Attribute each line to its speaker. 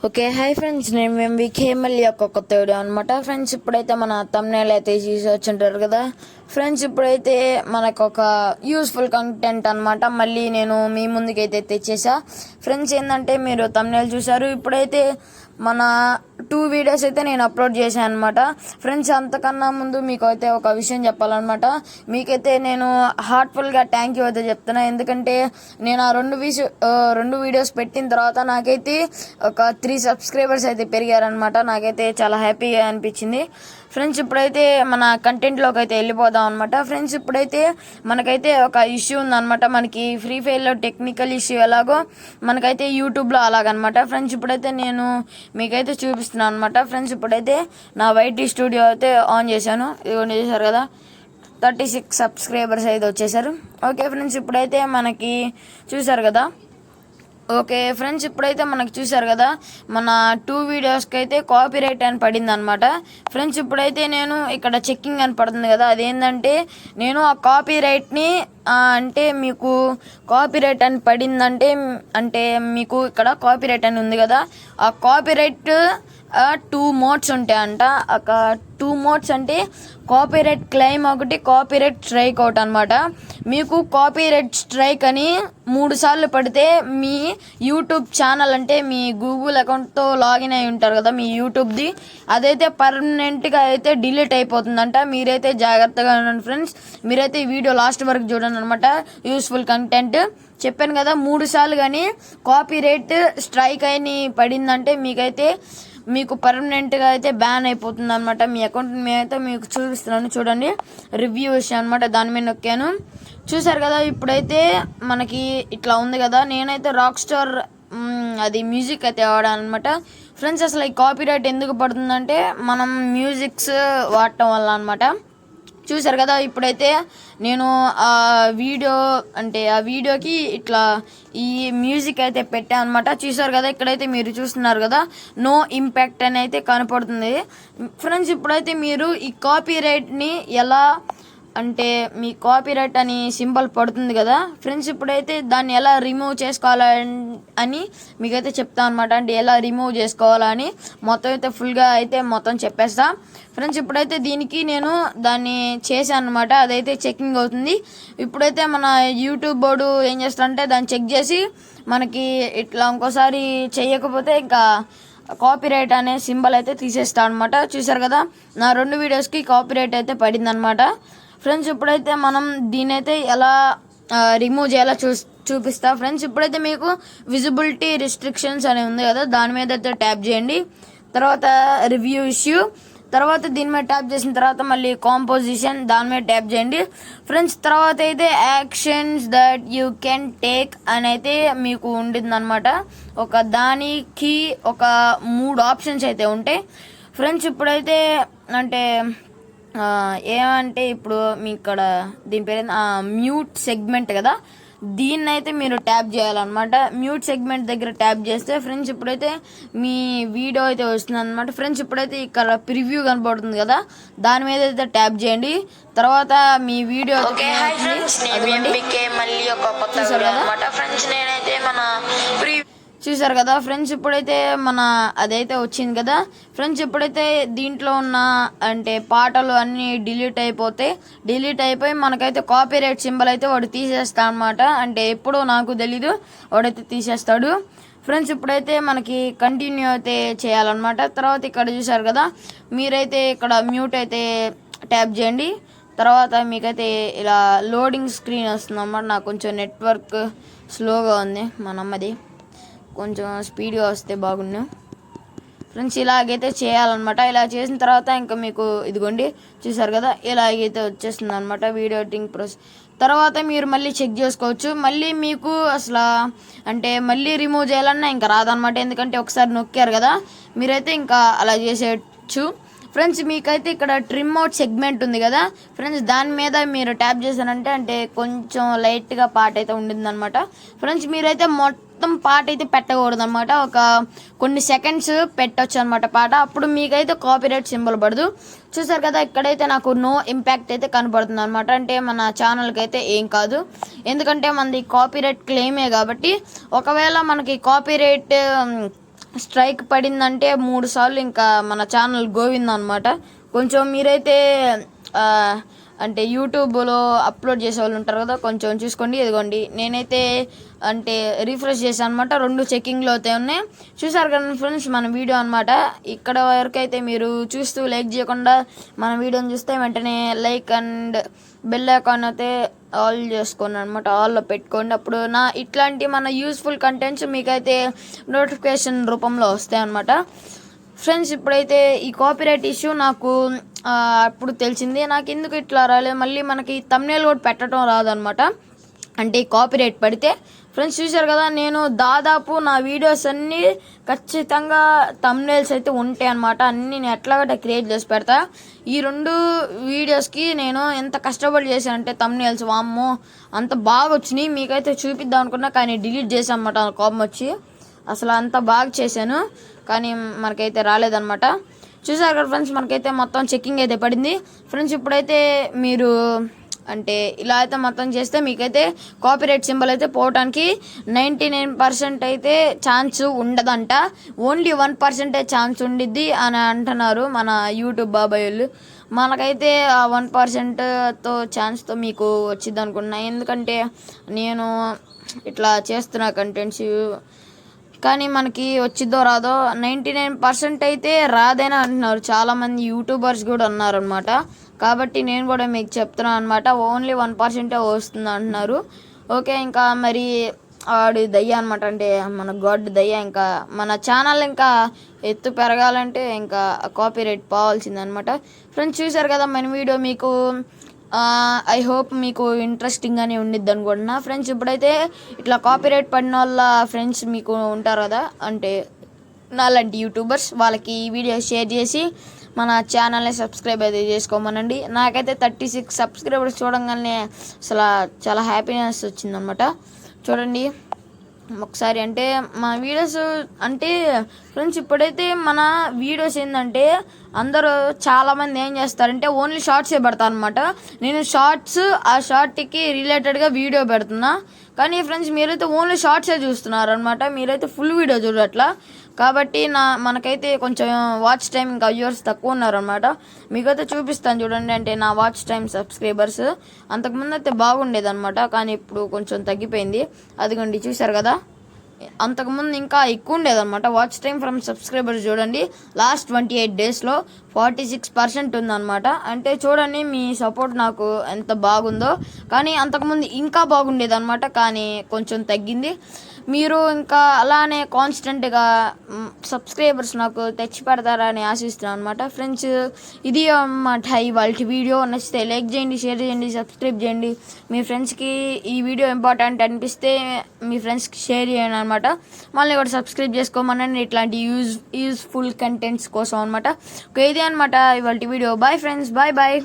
Speaker 1: Okay, hi friends, నేను MVK మళ్ళీ ఒక కొత్త వీడియో అనమాట. ఫ్రెండ్స్, ఇప్పుడైతే మన తమ్నేల్ అయితే చూసి వచ్చింటారు కదా ఫ్రెండ్స్. ఇప్పుడైతే మనకు ఒక యూస్ఫుల్ కంటెంట్ అనమాట మళ్ళీ నేను మీ ముందుకైతే తెచ్చేసా ఫ్రెండ్స్. ఏంటంటే మీరు తమ్నేల్ చూసారు, ఇప్పుడైతే మన 2 వీడియోస్ అయితే నేను అప్లోడ్ చేశాను అనమాట ఫ్రెండ్స్. అంతకన్నా ముందు మీకు అయితే ఒక విషయం చెప్పాలన్నమాట. మీకైతే నేను హార్ట్ఫుల్గా థ్యాంక్ యూ అయితే చెప్తున్నా. ఎందుకంటే నేను ఆ 2 వీడియోస్ పెట్టిన తర్వాత నాకైతే ఒక 3 సబ్స్క్రైబర్స్ అయితే పెరిగారనమాట. నాకైతే చాలా హ్యాపీగా అనిపించింది ఫ్రెండ్స్. ఇప్పుడైతే మన కంటెంట్లోకి అయితే వెళ్ళిపోదాం అనమాట ఫ్రెండ్స్. ఇప్పుడైతే మనకైతే ఒక ఇష్యూ ఉందన్నమాట. మనకి ఫ్రీ ఫైర్లో టెక్నికల్ ఇష్యూ ఎలాగో మనకైతే యూట్యూబ్లో అలాగనమాట ఫ్రెండ్స్. ఇప్పుడైతే నేను మీకైతే చూపిస్తున్నాను అనమాట ఫ్రెండ్స్. ఇప్పుడైతే నా వైటీ స్టూడియో అయితే ఆన్ చేశాను, ఇదిగోండి చేశారు కదా, 36 సబ్స్క్రైబర్స్ అయితే వచ్చేసారు. ఓకే ఫ్రెండ్స్, ఇప్పుడైతే మనకి చూసారు కదా. ఓకే ఫ్రెండ్స్, ఇప్పుడైతే మనకి చూసారు కదా మన 2 వీడియోస్కి అయితే కాపీరైట్ అని పడింది అనమాట ఫ్రెండ్స్. ఇప్పుడైతే నేను ఇక్కడ చెక్కింగ్ అని పడుతుంది కదా, అదేంటంటే నేను ఆ కాపీరైట్ని అంటే మీకు కాపీరైట్ అని పడిందంటే అంటే మీకు ఇక్కడ కాపీరైట్ అని ఉంది కదా, ఆ కాపీరైట్ 2 మోడ్స్ ఉంటాయంట. ఒక 2 మోడ్స్ అంటే కాపీరైట్ క్లెయిమ్ ఒకటి, కాపీరైట్ స్ట్రైక్ ఒకటి అనమాట. మీకు కాపీరైట్ స్ట్రైక్ అని 3 సార్లు పడితే మీ యూట్యూబ్ ఛానల్ అంటే మీ గూగుల్ అకౌంట్తో లాగిన్ అయి ఉంటారు కదా మీ యూట్యూబ్ది, అదైతే పర్మనెంట్గా అయితే డిలీట్ అయిపోతుందంట. మీరైతే జాగ్రత్తగా ఉండండి ఫ్రెండ్స్. మీరైతే ఈ వీడియో లాస్ట్ వరకు చూడండి అనమాట, యూస్ఫుల్ కంటెంట్ చెప్పాను కదా. 3 సార్లు కానీ కాపీరైట్ స్ట్రైక్ అని పడిందంటే మీకు పర్మనెంట్గా అయితే బ్యాన్ అయిపోతుంది అనమాట మీ అకౌంట్. మేమైతే మీకు చూపిస్తున్నాను, చూడండి, రివ్యూ విషయం అనమాట. దాని మీద నొక్కాను, చూసారు కదా. ఇప్పుడైతే మనకి ఇట్లా ఉంది కదా. నేనైతే రాక్ స్టార్ అది మ్యూజిక్ అయితే వాడాను అనమాట ఫ్రెండ్స్. అసలు ఈ కాపీరైట్ ఎందుకు పడుతుందంటే మనం మ్యూజిక్స్ వాడటం వల్ల అనమాట. చూసారు కదా. ఇప్పుడైతే నేను ఆ వీడియోకి ఇట్లా ఈ మ్యూజిక్ అయితే పెట్టాను అనమాట. చూసారు కదా, ఇక్కడైతే మీరు చూస్తున్నారు కదా, నో ఇంపాక్ట్ అని అయితే కనపడుతుంది ఫ్రెండ్స్. ఇప్పుడైతే మీరు ఈ కాపీరైట్ని ఎలా అంటే మీ కాపీరైట్ అని సింబల్ పడుతుంది కదా ఫ్రెండ్స్, ఇప్పుడైతే దాన్ని ఎలా రిమూవ్ చేసుకోవాలని మీకైతే చెప్తాను అనమాట. అంటే ఎలా రిమూవ్ చేసుకోవాలని మొత్తం అయితే ఫుల్గా అయితే మొత్తం చెప్పేస్తా ఫ్రెండ్స్. ఇప్పుడైతే దీనికి నేను దాన్ని చేశాను అనమాట, అదైతే చెకింగ్ అవుతుంది. ఇప్పుడైతే మన యూట్యూబ్ బోర్డు ఏం చేస్తారంటే దాన్ని చెక్ చేసి మనకి ఇట్లా ఇంకోసారి చేయకపోతే ఇంకా కాపీరైట్ అనే సింబల్ అయితే తీసేస్తాను అనమాట. చూసారు కదా, నా 2 వీడియోస్కి కాపీరైట్ అయితే పడింది అనమాట ఫ్రెండ్స్. ఇప్పుడైతే మనం దీనైతే ఎలా రిమూవ్ చేయాలో చూపిస్తా ఫ్రెండ్స్. ఇప్పుడైతే మీకు విజిబిలిటీ రిస్ట్రిక్షన్స్ అని ఉంది కదా, దాని మీద అయితే ట్యాప్ చేయండి. తర్వాత రివ్యూ ఇష్యూ, తర్వాత దీని మీద ట్యాప్ చేసిన తర్వాత మళ్ళీ కాంపోజిషన్, దాని మీద ట్యాప్ చేయండి ఫ్రెండ్స్. తర్వాత అయితే actions that you can take అని అయితే మీకు ఉండిందనమాట. దానికి ఒక 3 ఆప్షన్స్ అయితే ఉంటాయి ఫ్రెండ్స్. ఇప్పుడైతే అంటే ఏమంటే ఇప్పుడు మీ ఇక్కడ దీని పేరు మ్యూట్ సెగ్మెంట్ కదా, దీన్ని అయితే మీరు ట్యాప్ చేయాలన్నమాట. మ్యూట్ సెగ్మెంట్ దగ్గర ట్యాప్ చేస్తే ఫ్రెండ్స్ ఇప్పుడైతే మీ వీడియో అయితే వస్తుంది అనమాట ఫ్రెండ్స్. ఇప్పుడైతే ఇక్కడ ప్రివ్యూ కనబడుతుంది కదా, దాని మీద అయితే ట్యాప్ చేయండి. తర్వాత మీ వీడియో చూసారు కదా ఫ్రెండ్స్. ఇప్పుడైతే మన అదైతే వచ్చింది కదా ఫ్రెండ్స్. ఇప్పుడైతే దీంట్లో ఉన్న అంటే పాటలు అన్నీ డిలీట్ అయిపోయి మనకైతే కాపీరైట్ సింబల్ అయితే వాడు తీసేస్తా అనమాట. అంటే ఎప్పుడో నాకు తెలీదు, వాడైతే తీసేస్తాడు ఫ్రెండ్స్. ఇప్పుడైతే మనకి కంటిన్యూ అయితే చేయాలన్నమాట. తర్వాత ఇక్కడ చూసారు కదా, మీరైతే ఇక్కడ మ్యూట్ అయితే ట్యాప్ చేయండి. తర్వాత మీకైతే ఇలా లోడింగ్ స్క్రీన్ వస్తుంది అన్నమాట. నాకు కొంచెం నెట్వర్క్ స్లోగా ఉంది, మా నమ్మది కొంచెం స్పీడ్గా వస్తే బాగుండు ఫ్రెండ్స్. ఇలాగైతే చేయాలన్నమాట. ఇలా చేసిన తర్వాత ఇంకా మీకు ఇదిగోండి చూసారు కదా, ఇలాగైతే వచ్చేస్తుంది అనమాట వీడియో ఎడిటింగ్ ప్రాసెస్. తర్వాత మీరు మళ్ళీ చెక్ చేసుకోవచ్చు. మళ్ళీ మీకు అసలు అంటే మళ్ళీ రిమూవ్ చేయాలన్నా ఇంకా రాదనమాట, ఎందుకంటే ఒకసారి నొక్కారు కదా. మీరైతే ఇంకా అలా చేసేయచ్చు ఫ్రెండ్స్. మీకైతే ఇక్కడ ట్రిమ్ అవుట్ సెగ్మెంట్ ఉంది కదా ఫ్రెండ్స్, దాని మీద మీరు ట్యాప్ చేశారంటే అంటే కొంచెం లైట్గా పాట అయితే ఉండిందనమాట ఫ్రెండ్స్. మీరైతే మొత్తం పాట అయితే పెట్టకూడదు అనమాట, కొన్ని సెకండ్స్ పెట్టచ్చు అనమాట పాట. అప్పుడు మీకైతే కాపీరైట్ సింబల్ పడదు. చూసారు కదా, ఇక్కడైతే నాకు నో ఇంపాక్ట్ అయితే కనపడుతుంది అనమాట. అంటే మన ఛానల్కి అయితే ఏం కాదు, ఎందుకంటే మనది కాపీరైట్ క్లెయిమే కాబట్టి. ఒకవేళ మనకి కాపీరైట్ స్ట్రైక్ పడిందంటే 3 సార్లు ఇంకా మన ఛానల్ గోవింద్ అనమాట. కొంచెం మీరైతే అంటే యూట్యూబ్లో అప్లోడ్ చేసే వాళ్ళు ఉంటారు కదా, కొంచెం చూసుకోండి. ఇదిగోండి నేనైతే అంటే రిఫ్రెష్ చేశాను అనమాట, 2 చెకింగ్లో అయితే ఉన్నాయి. చూసారు కదా ఫ్రెండ్స్ మన వీడియో అనమాట. ఇక్కడ వరకు అయితే మీరు చూస్తూ లైక్ చేయకుండా మన వీడియోని చూస్తే వెంటనే లైక్ అండ్ బెల్ ఐకాన్ అయితే ఆల్ చేసుకోండి అనమాట, ఆల్లో పెట్టుకోండి. అప్పుడు నా ఇట్లాంటి మన యూస్ఫుల్ కంటెంట్స్ మీకైతే నోటిఫికేషన్ రూపంలో వస్తాయి అనమాట. ఫ్రెండ్స్ ఇప్పుడైతే ఈ కాపీరైట్ ఇష్యూ నాకు అప్పుడు తెలిసింది. నాకు ఎందుకు ఇట్లా రాలేదు, మళ్ళీ మనకి థంబ్నెయిల్ కూడా పెట్టడం రాదనమాట. అంటే ఈ కాపీరైట్ పడితే ఫ్రెండ్స్ చూశారు కదా, నేను దాదాపు నా వీడియోస్ అన్నీ ఖచ్చితంగా థంబ్నెయిల్స్ అయితే ఉంటాయి అనమాట. అన్నీ నేను ఎట్లాగట్టే క్రియేట్ చేసి పెడతా. ఈ 2 వీడియోస్కి నేను ఎంత కష్టపడి చేశానంటే థంబ్నెయిల్స్ వామ్మో అంత బాగా వచ్చినాయి. మీకైతే చూపిద్దాం అనుకున్నా కానీ డిలీట్ చేశాను అనమాట, కోపం వచ్చి. అసలు అంత బాగా చేశాను కానీ మనకైతే రాలేదన్నమాట. చూసారు కదా ఫ్రెండ్స్, మనకైతే మొత్తం చెక్కింగ్ అయితే పడింది. ఫ్రెండ్స్ ఇప్పుడైతే మీరు అంటే ఇలా అయితే మొత్తం చేస్తే మీకైతే కాపీరైట్ సింబల్ అయితే పోవడానికి 99% అయితే ఛాన్స్ ఉండదంట, ఓన్లీ 1% ఛాన్స్ ఉండిద్ది అని అంటున్నారు మన యూట్యూబ్ బాబాయ్ వాళ్ళు. మనకైతే ఆ 1%తో ఛాన్స్తో మీకు వచ్చింది అనుకున్నా, ఎందుకంటే నేను ఇట్లా చేస్తున్నా కంటెంట్స్. కానీ మనకి వచ్చిద్దో రాదో 99% అయితే రాదని అంటున్నారు చాలామంది యూట్యూబర్స్ కూడా ఉన్నారనమాట. కాబట్టి నేను కూడా మీకు చెప్తున్నాను అనమాట, ఓన్లీ 1% వస్తుంది అంటున్నారు. ఓకే, ఇంకా మరి ఆడు దయ్య అనమాట, అంటే మన గాడ్ దయ్య. ఇంకా మన ఛానల్ ఇంకా ఎత్తు పెరగాలంటే ఇంకా కాపీరైట్ పోవాల్సిందనమాట. ఫ్రెండ్స్ చూసారు కదా మన వీడియో, మీకు ఐ హోప్ మీకు ఇంట్రెస్టింగ్గానే ఉండిద్ది అనుకుంటున్నా. ఫ్రెండ్స్ ఇప్పుడైతే ఇట్లా కాపీరైట్ పడిన వాళ్ళ ఫ్రెండ్స్ మీకు ఉంటారు కదా, అంటే నాలాంటి యూట్యూబర్స్, వాళ్ళకి ఈ వీడియో షేర్ చేసి మన ఛానల్ని సబ్స్క్రైబ్ అయితే చేసుకోమనండి. నాకైతే 36 సబ్స్క్రైబర్స్ చూడంగానే అసలు చాలా హ్యాపీనెస్ వచ్చిందనమాట. చూడండి ఒకసారి, అంటే మన వీడియోస్ అంటే ఫ్రెండ్స్ ఇప్పుడైతే మన వీడియోస్ ఏంటంటే అందరూ చాలామంది ఏం చేస్తారంటే ఓన్లీ షార్ట్సే పెడతారు అనమాట. నేను షార్ట్స్ ఆ షార్ట్కి రిలేటెడ్గా వీడియో పెడుతున్నా, కానీ ఫ్రెండ్స్ మీరైతే ఓన్లీ షార్ట్సే చూస్తున్నారు అనమాట, మీరైతే ఫుల్ వీడియో చూడట్లా. కాబట్టి మనకైతే కొంచెం వాచ్ టైం ఇంకా వ్యూవర్స్ తక్కువ ఉన్నారనమాట. మీకైతే చూపిస్తాను చూడండి, అంటే నా వాచ్ టైం సబ్స్క్రైబర్స్ అంతకుముందు అయితే బాగుండేదన్నమాట, కానీ ఇప్పుడు కొంచెం తగ్గిపోయింది. అదిగోండి చూసారు కదా, అంతకుముందు ఇంకా ఎక్కువ ఉండేదన్నమాట వాచ్ టైం ఫ్రమ్ సబ్స్క్రైబర్స్. చూడండి లాస్ట్ 28 డేస్లో 46% ఉందన్నమాట. అంటే చూడండి మీ సపోర్ట్ నాకు ఎంత బాగుందో. కానీ అంతకుముందు ఇంకా బాగుండేదన్నమాట, కానీ కొంచెం తగ్గింది. మీరు ఇంకా అలానే కాన్స్టెంట్గా సబ్స్క్రైబర్స్ నాకు తెచ్చి పెడతారని ఆశిస్తున్నాను అనమాట. ఫ్రెండ్స్ ఇది అన్నమాట ఇవాళ వీడియో. నచ్చితే లైక్ చేయండి, షేర్ చేయండి, సబ్స్క్రైబ్ చేయండి. మీ ఫ్రెండ్స్కి ఈ వీడియో ఇంపార్టెంట్ అనిపిస్తే మీ ఫ్రెండ్స్కి షేర్ చేయండి అనమాట. మళ్ళీ కూడా సబ్స్క్రైబ్ చేసుకోమనండి ఇట్లాంటి యూస్ఫుల్ కంటెంట్స్ కోసం అనమాట. ఇది అనమాట ఇవాళ వీడియో. Bye friends, bye bye.